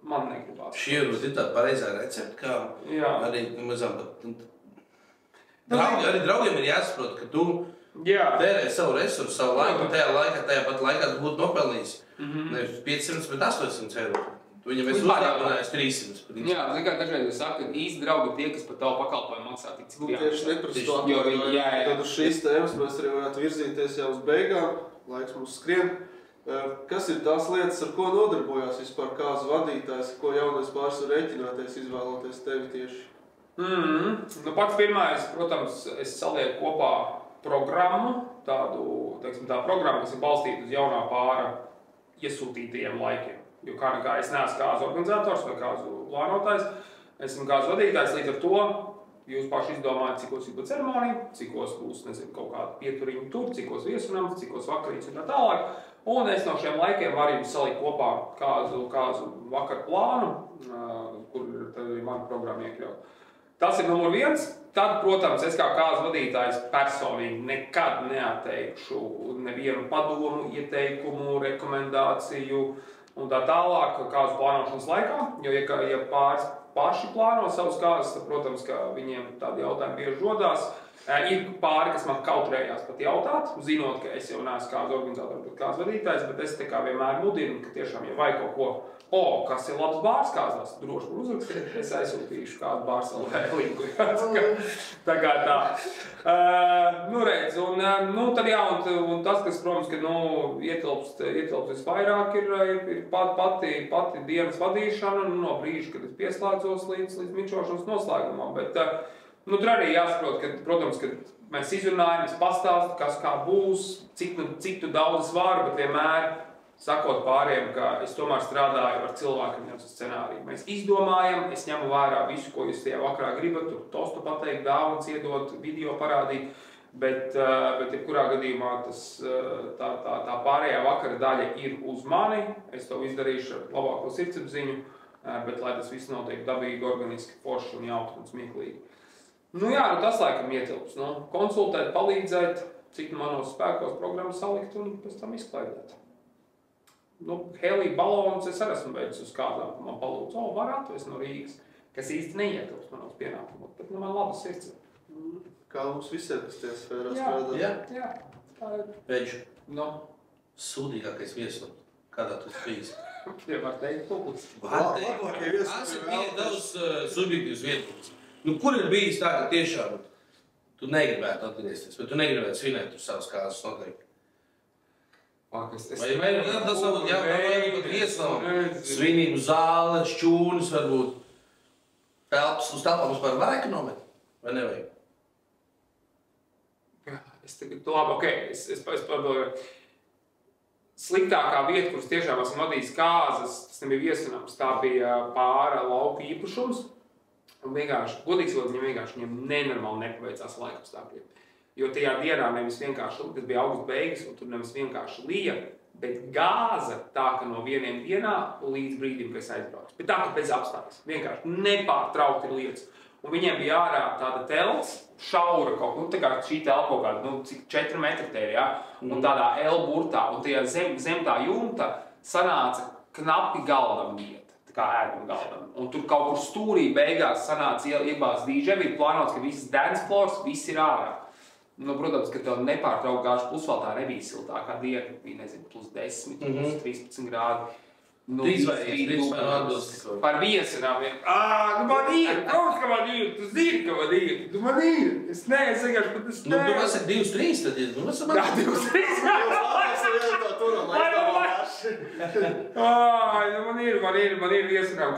man negribās. Šī ir tāda pareizā recepte, kā arī mazām pat... Arī draugiem ir jāsaprot, ka tu tērē savu resursu, savu laiku, tajā pat laikā tu būtu nopelnījis nevis 500, bet 800 eiro. Tu viņam esi uzdāvinājis 300. Jā, dažreiz es saku, ka īsti draugi tie, kas par tavu pakalpojumu maksā tik cik tieši neprastu atlaidi. Tad uz šīs tēmas mēs arī varētu virzīties jau uz beigām, laiks mums skrien. Kas ir tās lietas, ar ko nodarbojās vispār kāzu vadītājs, ko jaunais pāris var rēķināties, izvēloties tevi tieši? Pats pirmais, protams, es salieku kopā programmu, tādu, tā programma, kas ir balstīta uz jaunā pāra iesūtītajiem laikiem. Jo kā nekā es neesmu kāzu organizators vai kāzu plānotājs, esmu kāzu vadītājs, līdz ar to jūs paši izdomājat, cikos ir ceremonija, cikos būs, nezinu, kaut kāda pieturiņa tur, cikos viesunams, cikos vakarīts un tā tālāk. Un es no šiem laikiem varu jums salikt kopā kāzu vakaru plānu, kur tad arī mana programma iekļaut. Tas ir numur 1. Tad, protams, es kā kāzu vadītājs personīgi nekad neatteikšu nevienu padomu, ieteikumu, rekomendāciju un tā tālāk kāzu plānošanas laikā, jo, ja pāris paši plāno savus kāzas, tad, protams, ka viņiem tādi jautājumi bieži rodās. Ir pāri, kas man kautrējās pat jautāt, zinot, ka es jau neesmu kāzu organizators, bet kāzu vadītājs, bet es tā kā vienmēr mudinu, ka tiešām, ja vajag kaut ko, kas ir labs bārs kāzās, droši var uzrakstīt, es aizsūtīšu kādu bārsalu linku. Tā kā tā. Redz, tad jā, un tas, kas, protams, ka, ietilpst visvairāk, ir pati dienas vadīšana, no brīža, kad es pieslēdzos līdz mičošanas noslēgumam, bet tur arī jāsaprot, ka, protams, ka mēs izrunājam, es pastāstu, kas kā būs, cik tu daudz es varu, bet vienmēr sakot pāriem, ka es tomēr strādāju ar cilvēkiem jau scenāriju. Mēs izdomājam, es ņemu vērā visu, ko jūs tajā vakarā gribat, tur tostu pateikt, dāvans iedot, video parādīt, bet jebkurā gadījumā tā pārējā vakara daļa ir uz mani, es to izdarīšu ar labāko sirdsapziņu, bet lai tas viss notiek dabīgi, organiski, forši un jautri un smieklīgi. Tas laikam ietilps. Konsultēt, palīdzēt, cik manos spēkos programmu salikt un pēc tam izklaidēt. Helija balonus es arī esmu beidzis uz kādām, man palūdzu, var atvest no Rīgas, kas īsti neietilps manos pienākumos, bet man labas sirds. Kā mums visiem, kas tie sfērā strādā? Jā. Pēdžu, sūdīgākais viesums, kādā tu bijis? Ja var teikt publiski. Var teikt, esat bija daudz subjektīvas vietas. Kur ir bijis tā, ka tiešām tu negribētu atgriezties, vai tu negribētu svinēt tur savas kāzas noteikti? Vai tas varbūt jābūt vieslam, svinību zāle, šķūnis, varbūt telpas, uz telpām vispār var ekonomēt, vai nevajag? Es tagad, labi, es padomāju. Sliktākā vieta, kuras tiešām esmu vadījis kāzas, tas nebija viesunams, tā bija pāra lauku īpašums. Un vienkārši, godīgs vārds, viņam nenormāli nepaveicās laikapstākļiem. Jo tajā dienā nevis vienkārši, tas bija augusta beigas, un tur nevis vienkārši lija, bet gāza tā, ka no vieniem dienā līdz brīdim, kad es aizbraucu. Bet tā, ka bez apstājas. Vienkārši nepārtraukti ir lietas. Un viņiem bija ārā tāda telts, šaura kaut, tā kā šī telpa kaut kāda, cik 4 metri te ir, un tādā L-burtā, un tajā zem tā jumta sanāca knapi galdam vieta, tā kā ēdam galdam. Un tur kaut kur stūrī beigās sanāca iebāz dīževi, ir plānots, ka viss dance floors, viss ir ārā. Protams, ka tev nepārtraukt gāžu plus vēl tā nebija siltākā diena, bija, nezinu, plus 10, plus 13 grādi. Par viesinām vien. Man ir, kaut kā man ir, tu zini, ka man ir. Tu man ir. Es vienkārši, bet es Tu esi 2-3 tad, Jā, 2-3. Man ir viesinām,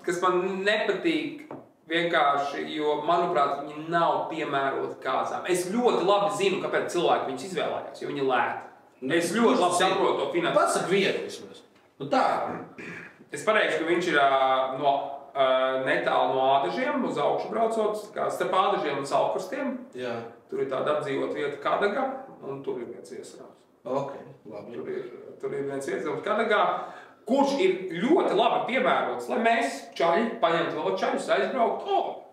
kas man nepatīk. Vienkārši, jo, manuprāt, viņi nav piemēroti kāzām. Es ļoti labi zinu, kāpēc cilvēki viņus izvēlējās, jo viņi lēti. Es ļoti labi saprotu to finansu. Pasaka vietu vismaz. Tā. Es pateikšu, ka viņš ir netālu no Ādažiem, uz augšu braucot, starp Ādažiem un Saulkrastiem. Jā. Tur ir tāda apdzīvot vieta Kadagā, un tur ir viens viesnams. Labi. Tur ir viens viesnams Kadagā. Kurš ir ļoti labi piemērots, lai mēs čaļi paņemtu vēl čaļus, aizbraukt,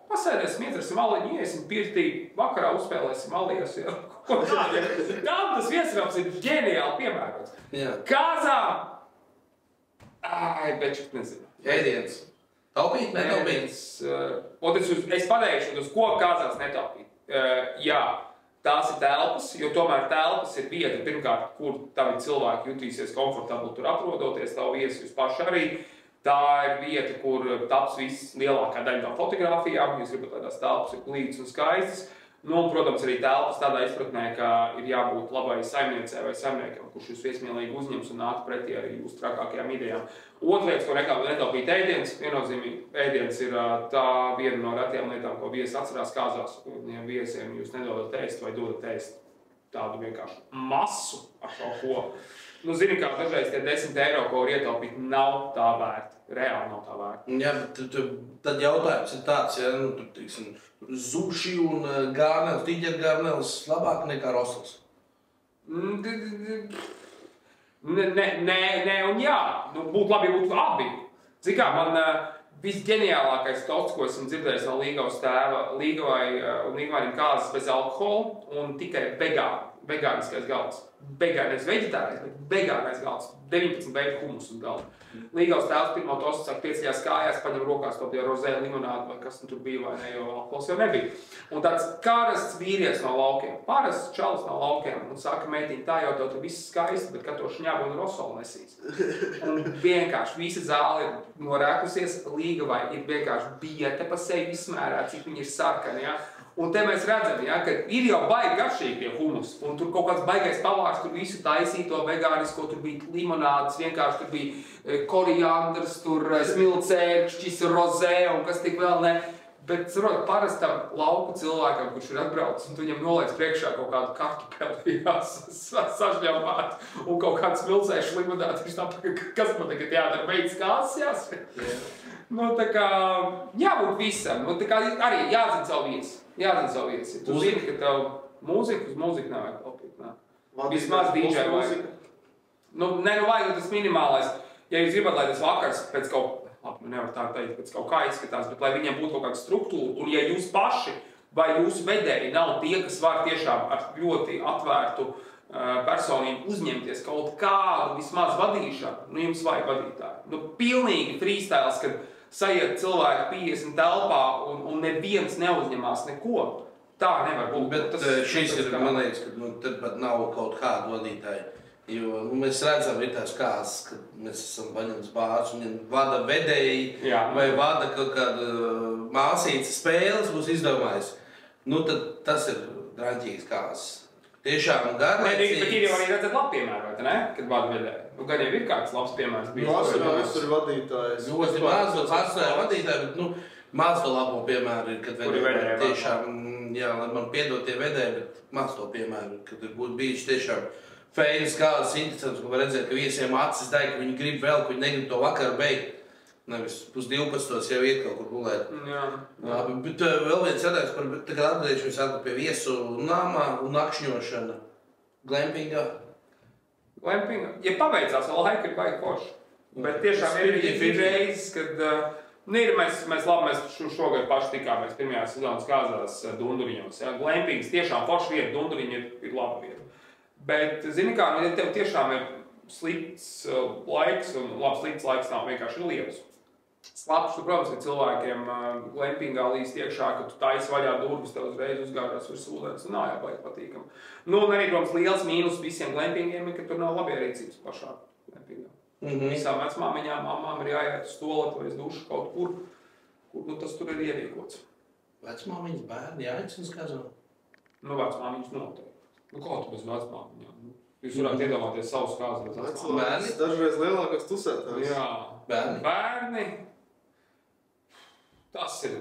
pasēdēsim, iedzersim aliņu, iesim pirtī, vakarā uzspēlēsim alies. Tam tas viesnams ir ģeniāli piemērots. Kāzā, bet nezinu. Ēdiens. Taupīt, netaupīt? Es pateikšu, uz ko kāzās netaupīt. Jā. Tās ir telpas, jo tomēr telpas ir vieta, pirmkārt, kur tavi cilvēki jutīsies komfortabli tur atrodoties, tavu viesi jūs paši arī. Tā ir vieta, kur taps viss lielākā daļa no fotogrāfijām, jūs gribat, lai tās telpas ir glītas un skaistas. Un, protams, arī telpas tādā izpratnē, ka ir jābūt labai saimniecei vai saimniekam, kurš jūs viesmīlīgi uzņems un nāk pretī arī jūsu trakākajām idejām. Otra lietas, ko netaupīt ēdiens, viennozīmīgi ēdiens ir tā viena no retajām lietām, ko viesi atcerās kāzās. Ja viesiem jūs nedodat ēst vai dodat ēst tādu vienkārši masu ar šo ko. Nu, zini, kā dažreiz tie 10 eiro, ko var ietaupīt, nav tā vērti. Reāli nav tā vērti. Jā, bet tad jautājums ir tāds, ja tur, teiksim, zuši un gārnels, tīģergārnels labāk nekā rosls. Nē un jā. Nu, būtu labi, ja būtu abi. Zini kā, man visģeniālākais tosts, ko esmu dzirdējis no Līgavas tēva, Līgavainim kāzas bez alkohola un tikai vegāniskais galds. Nevis veģetārais, bet vegānais galds. 19 veidu humus uz galda. Līgavas tēvs pirmo tostu saka pieceļās kājās, paņem rokās to pie rozē limonādu vai kas tur bija vai ne, jo alkohols jau nebija. Un tāds karasts vīrietis no laukiem, parasts čalis no laukiem un saka, meitiņ, tā jau tev viss skaisti, bet kad to šņābu un rosolu nesīs. Un vienkārši visa zāle ir norēkusies, Līgavai ir vienkārši biete pa sevi izsmērā, cik viņi ir sarkani, ja? Un te mēs redzam, ja, ka ir jau baigi garšīgi tie humus, un tur kaut kāds baigais pavārs, tur visu taisīto vegānisko, tur bija limonādes, vienkārši tur bija koriandrs, tur smilcērkšķis, rozē un kas tik vēl ne. Bet, sarot, parastam lauku cilvēkam, kurš ir atbraucis, un tu viņam noliec priekšā kaut kādu kartupeli sašļampāt un kaut kādu smilcēšu limonādi, viņš tā, kas man tagad jādara, beidzas kāzas jāsaka. Nu, tā kā jābūt visam, nu, tā kā arī jāzina savu viesi. Jāzina savu viesi. Tu zini, ka tev mūziku uz mūziku nevajag kopīt, ne? Vismaz DJ vajag. Nu, vajag tas minimālais. Ja jūs gribat, lai tas vakars pēc kaut, nevar tā teikt, pēc kaut kā izskatās, bet lai viņam būtu kaut kāda struktūra, un ja jūs paši vai jūsu vedēji nav tie, kas var tiešām ar ļoti atvērtu personību uzņemties kaut kādu vismaz vadīšanu, nu jums vajag vadītāju. Nu, pilnīgi freestyles, kad sajiet cilvēki 50 telpā un neviens neuzņemās neko. Tā nevar būt. Bet šis ir, man liekas, ka tad pat nav kaut kādu vadītāju. Jo mēs redzam, ir tās kāzas, ka mēs esam paņemts bārs un vada vedēji vai vada kaut kāda māsīca spēles būs izdomājis. Nu tad tas ir draņķīgs kāzas. Tiešām garlaicīgs. Bet ir jau arī redzat labi piemēru, vai ne? Kad vada vedēji. Nu, gan jau ir kāds labs piemērs bijis. Vasarā tur vadītājs. Ļoti maz vadītāji, bet maz to labo piemēru ir, kad vedēji tiešām, jā, lai man piedod tie vedēji, bet maz to piemēru, kad ir būtu bijuši tiešām feinas kāzas interesants, ko var redzēt, ka viesiem acis deg, ka viņi grib vēl, ka viņi negrib to vakaru beigt. Nevis 11:00 jau iet kaut kur gulēt. Jā. Bet vēl viens jautājums par, tagad atgriežamies pie viesu namā un nakšņošana. Glampingā? Glampingā? Ja paveicās, vēl laika ir baigi forši. Bet tiešām ir reizes, kad mēs šogad paši tikāmies pirmajās sezonas kāzās Dunduriņos. Ja? Glampings tiešām forši vieta, Dunduriņi ir laba vieta. Bet, zini kā, ja tev tiešām ir slikts laiks, un slikts laiks nav vienkārši lietus. Slapš, protams, ir cilvēkiem glampingā līdz iekšā, ka tu taisi vaļā durvis, tev uzreiz uzgārās virs ūdens, un nav jābaigi patīkam. Nu, un arī, protams, liels mīnus visiem glampingiem ir, ka tur nav labierīcības pašā glampingā. Visām vecmāmiņām, mamām ir jāiet uz toleti vai uz dušu kaut kur nu, tas tur ir ierīkots. Vecmāmiņas bērni jāicina uz kazām? Nu, vecmāmiņas noteikti. Nu, kā tu bez vecmāmiņām? Jūs varētu iedomāties savus kāzus. Bērni? Dažreiz lielākās tusētājs. Jā. Bērni. Tas ir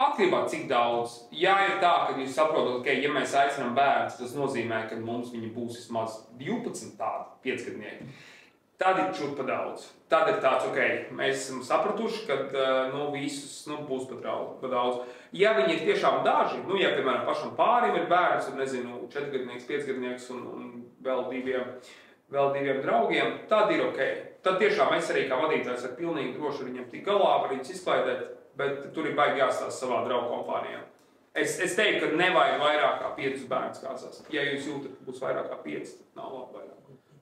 atkarībā cik daudz. Ja ir tā, ka jūs saprotat, ka, ja mēs aicinām bērnus, tas nozīmē, ka mums viņi būs vismaz 12 tādi 5-gadnieki. Tad ir čurpa daudz. Tad ir tāds, mēs esam sapratuši, ka visus būs pat daudz. Ja viņi ir tiešām daži, ja, piemēram, pašam pārim ir bērns, un, nezinu, 4-gadnieks, 5-gadnieks un vēl diviem draugiem, tad ir Tad tiešām mēs arī kā vadītājs ar pilnīgi droši viņiem tik galā, var viņus izklaidēt, bet tur ir baigi jāstāsta savā draugu kompānijā. Es teiktu, ka nevajag vairāk kā 5 bērnus kāzās. Ja jūs jūtat, ka būs vairāk kā 5, tad nav labi vairāk.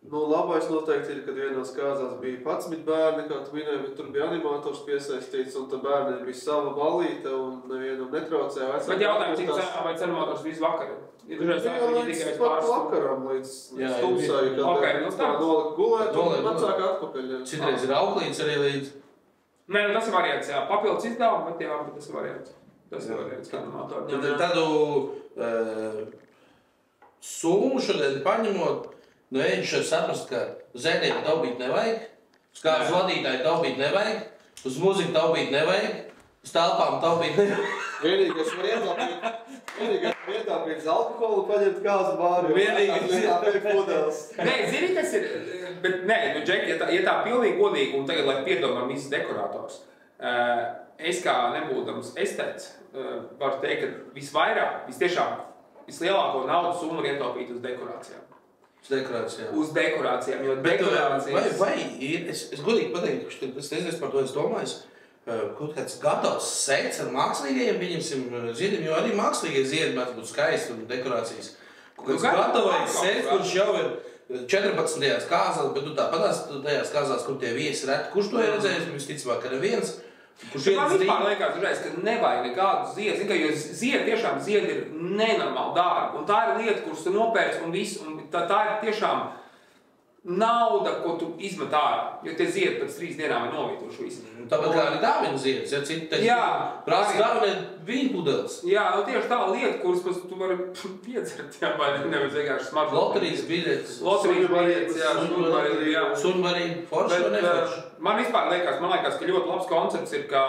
Nu, labais noteikti ir, kad vienās kāzās bija 11 bērni, kā tu minēji, bet tur bija animators piesaistīts, un tad bērniem bija sava balīte, un nevienam netraucēja. Bet jautājums, cik vai animators visu vakaru? Ir līdz pat vakaram, līdz stūsai, kad tā nolika gulēt, un atsāk atpakaļ. Citreiz ir auklīts arī līdz? Nē, tas ir variants, jā. Papildus izdevumi, bet tas ir variants. Tas ir variants, kā animatori. Tādu summu šodien paņemot, ēģišai saprast, ka uz ēdienu taupīt nevajag, uz kādas vadītāju taupīt nevajag, uz muziku taupīt nevajag, Stāvpām taupīt. Vienīgais var ietaupīt alkoholu, paņemt kāzu bāru. Vienīgais. Nē, zini, kas ir, bet nē, nu, Džeki, ja tā pilnīgi godīgi, un tagad, lai piedomām visus dekorators, es kā nebūdams estēts, varu teikt, ka visvairāk, vislielāko naudas summu var ietaupīt uz dekorācijām. Uz dekorācijām, jo dekorācijas... Vai ir, es godīgi pateiktu, es nezinu par to, es domāju, kaut kāds gatavs sets ar mākslīgajiem, pieņemsim, ziediem, jo arī mākslīgie ziedi mēdz būt skaisti un dekorācijas. Kaut kāds gatavais sets, kurš jau ir 14. kāzās, bet tu tāpatās tajās kāzās, kur tie viesi reti. Kurš to ir redzējis? Visticamāk, ka neviens. Man vispār liekas, ka nevajag nekādu ziedu, jo ziedi ir nenormāli dārgi. Un tā ir lieta, kuras tu nopērci un viss, un tā ir tiešām nauda, ko tu izmet ārā, jo tie ziedi pēc 3 dienām ir novītuši visu. Tāpat kā arī dāvina ziedus, ja citi prasa dāvināt vīnu pudeles. Jā, tieši tā lieta, kuras tu vari piedzert, vai nevis vienkārši smaržot. Loterijas biļetes. Suņbarīgi, forši vai neforši? Man vispār liekas, ka ļoti labs koncepts ir, ka,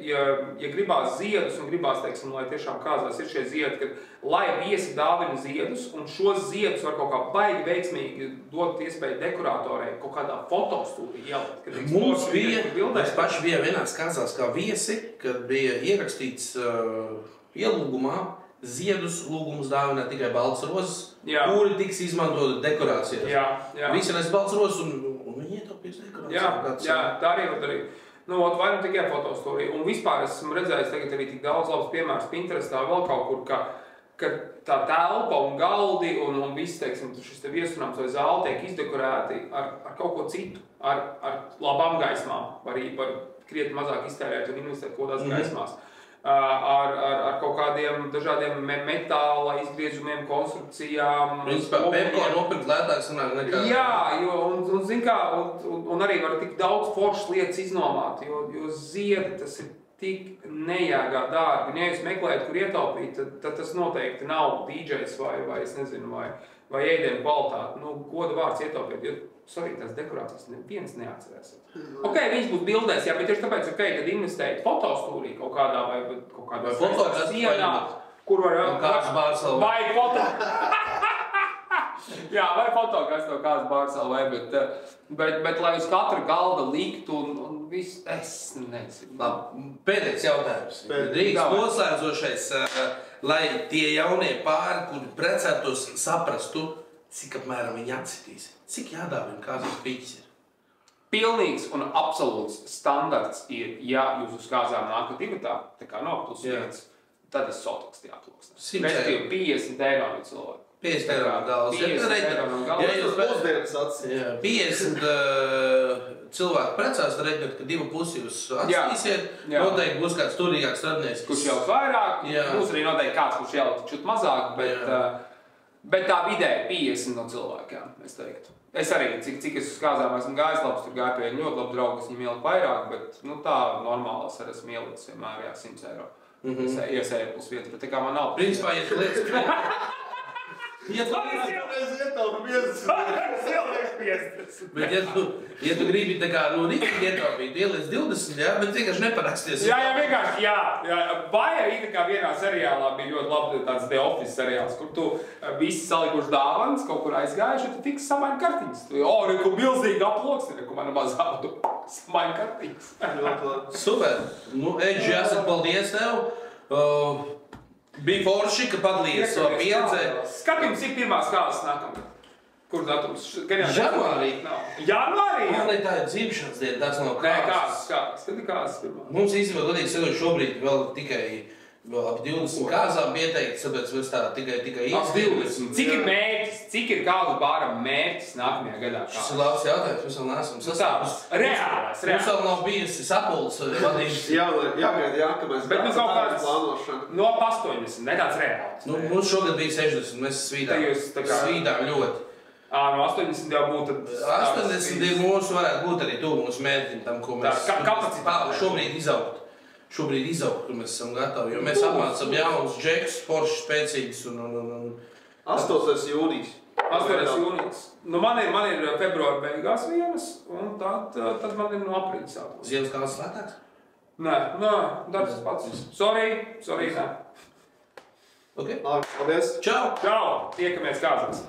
ja gribās ziedus un gribās, teiksim, lai tiešām kāzās ir šie ziedi, kad lai viesi dāvina ziedus, un šos ziedus var kaut kā baigi veiksmīgi dot iespēju dekorātorei kaut kādā fotostūdī ielikt. Mums mēs paši bijām vienās kāzās kā viesi, kad bija ierakstīts ielūgumā ziedus lūgumus dāvināt tikai balts rozes, kuri tiks izmantoti dekorācijās. Visi nes balts rozes un viņi ietaupīs dekorāciju. Jā, tā arī var darīt. Vai nu tikai fotostūdī. Un vispār esmu redzējis tagad arī tik daudz labs piemērs Pinterestā vēl kaut kur, ka tā telpa un galdi un viss, teiksim, šis te viesunāms vai zāle tiek izdekorēti ar kaut ko citu, ar labām gaismām. Var krietni mazāk iztērēt un investēt kaut kādās gaismās. Ar kaut kādiem dažādiem metāla izgriezumiem, konstrukcijām. Principā, Pepko nopirkt lētāk sanāk nekā... Jā, un zin kā, un arī var tik daudz foršas lietas iznomāt, jo ziedi tas ir tik nejāgā dārgi. Ja jūs meklējat, kur ietaupīt, tad tas noteikti nav DJs vai es nezinu, vai ēdienu kvalitāti. Goda vārds ietaupīt, jo tās dekorācijas neviens neatcerēsiet. Viņas būs bildēs, bet tieši tāpēc, kad investējat fotostūrī kaut kādā vai kaut kādā sienā, kur var... Kāds bārsal. Vai vai fotokas to kāds bārsal, bet lai uz katru galda liktu un viss, es nezinu. Pēdējais jautājums. Drīkst noslēdzošais, lai tie jaunie pāri, kuri precētos, saprastu, cik apmēram viņi atsitīs. Cik jādāvina kāzas piķis ir? Pilnīgs un absolūts standarts ir, ja jūs uz kāzām nākat divatā, tā kā nav plus viens, tad ir sotoks tie aploksnē. 50 eiro no cilvēku. 50 eiro no galvas. 50 eiro no galvas. Ja jūs pusdienas atsīt. 50 cilvēku precās, tad reģināt, ka 2,5 jūs atstīsiet. Noteikti būs kāds turīgāks radnieks. Kurš jau vairāk, būs arī noteikti kāds, kurš jau čut mazāk, bet tā vidēji 50 no cilvēkiem, es teiktu. Es arī, cik es uz kāzām esmu gājis, labs tur gāju pie ļoti labi draugi, kas viņam ielika vairāk, bet tā normālās arī esmu ielicis vienmēr 100 eiro. Es iesēju plus vietu, bet tā kā man nav. Principā, ja tu lietas... Ja tu gribi tā kā rītīgi ietaupīt, ieliec 20, bet vienkārši neparaksties. Vienkārši, Vai arī tā kā vienā seriālā bija ļoti labi tāds The Office seriāls, kur tu visi salikuši dāvanas, kaut kur aizgājuši, un tu tiks samaini kartiņas. Reku milzīgi aploksni, reku mana mazādu samaini kartiņas. Super. Edži, jāsaka, paldies tev. Bija forši, ka padalījies savu pieredzi. Skatījums, cik pirmās kāzas nākamā. Kur datums? Janvārī. Janvārī? Man tā ir dzimšanas diena, tas nav kāzas. Kāzas. Kad ir kāzas pirmā? Mums īstenībā godīgi sakot šobrīd vēl tikai ap 20 kāzām pieteikts, tāpēc mēs tā tikai ap 20. Cik ir mērķis? Cik ir kāzu bāram mērķis nākamajā gadā? Šis ir labs jautājums, mēs vēl neesam sastāvus. Reālais. Mums vēl nav bijusi sapulces vadības. Jāgaida, ka mēs bet kaut kāds no 80, ne tāds reāls. Mums šogad bija 60, mēs svīdām ļoti. No 80 jau būtu... 80 ir mūsu, varētu būt arī tuvu mūsu mērķim tam, ko mēs... Kapacitāte. Šobrīd izaugt, kur mēs esam gatavi, jo mēs apmācam jaunus džekus, foršus, spēcīgus un... 8. jūnijas. 8. jūnijas. Man ir februāra beigās vienas, un tad man ir no aprīļa sākums. Ziemas kāzas lētāks? Nē, darbs tas pats. Sorry, nē. Okay. Labi, paldies. Čau! Čau! Tiekamies kāzās.